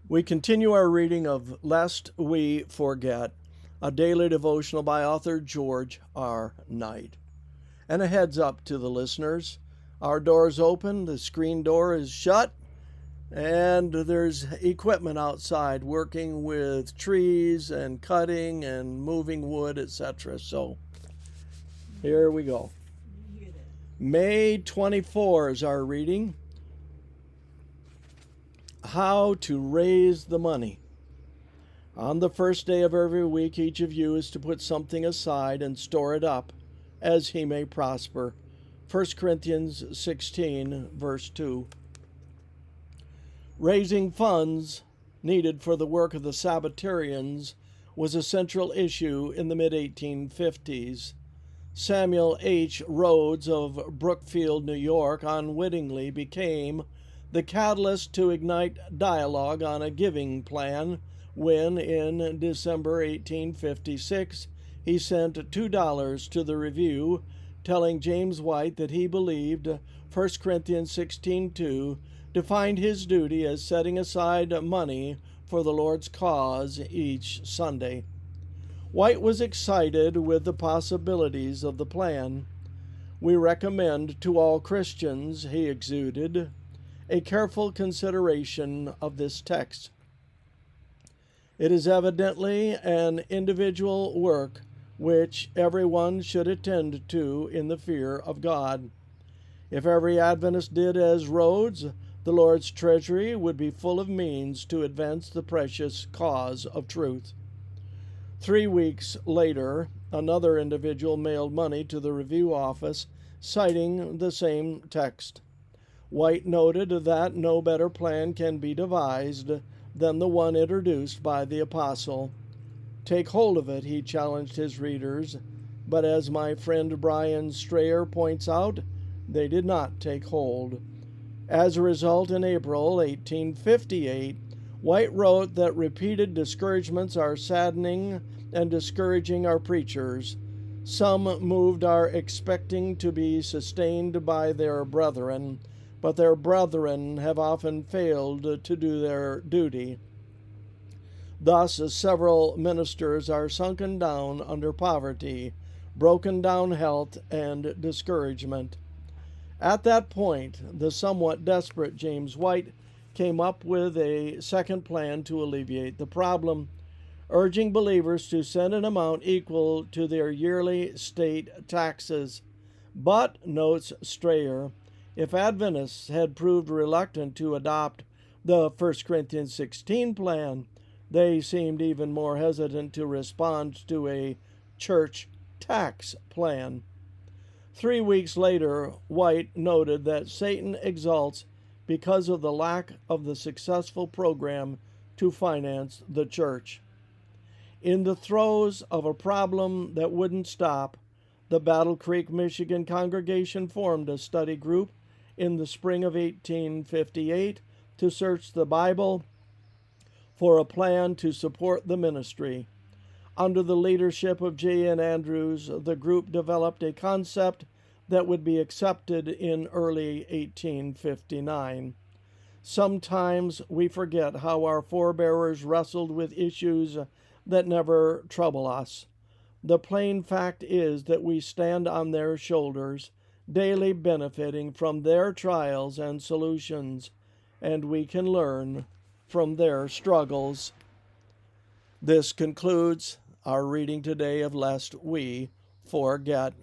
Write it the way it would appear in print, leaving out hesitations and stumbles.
We continue our reading of Lest We Forget, a daily devotional by author George R. Knight. And a heads up to the listeners, our door's open, the screen door is shut, and there's equipment outside working with trees and cutting and moving wood, etc. So here we go. May 24 is our reading. How to raise the money. On the first day of every week, each of you is to put something aside and store it up, as he may prosper. 1 Corinthians 16, verse 2. Raising funds needed for the work of the Sabbatarians was a central issue in the mid-1850s. Samuel H. Rhodes of Brookfield, New York, unwittingly became the catalyst to ignite dialogue on a giving plan when, in December 1856, he sent $2 to the Review, telling James White that he believed 1 Corinthians 16:2 defined his duty as setting aside money for the Lord's cause each Sunday. White was excited with the possibilities of the plan. "We recommend to all Christians," he exuded, "a careful consideration of this text. It is evidently an individual work which everyone should attend to in the fear of God. If every Adventist did as Rhodes, the Lord's treasury would be full of means to advance the precious cause of truth." 3 weeks later, another individual mailed money to the Review office, citing the same text. White noted that no better plan can be devised than the one introduced by the apostle. "Take hold of it," he challenged his readers, but as my friend Brian Strayer points out, they did not take hold. As a result, in April 1858, White wrote that repeated discouragements are saddening and discouraging our preachers. Some moved are expecting to be sustained by their brethren, but their brethren have often failed to do their duty. Thus, several ministers are sunken down under poverty, broken down health, and discouragement. At that point, the somewhat desperate James White came up with a second plan to alleviate the problem, urging believers to send an amount equal to their yearly state taxes. But, notes Strayer, if Adventists had proved reluctant to adopt the 1 Corinthians 16 plan, they seemed even more hesitant to respond to a church tax plan. 3 weeks later, White noted that Satan exults because of the lack of the successful program to finance the church. In the throes of a problem that wouldn't stop, the Battle Creek, Michigan congregation formed a study group in the spring of 1858 to search the Bible for a plan to support the ministry. Under the leadership of J.N. Andrews, the group developed a concept that would be accepted in early 1859. Sometimes we forget how our forebears wrestled with issues that never trouble us. The plain fact is that we stand on their shoulders, daily benefiting from their trials and solutions, and we can learn from their struggles. This concludes our reading today of Lest We Forget.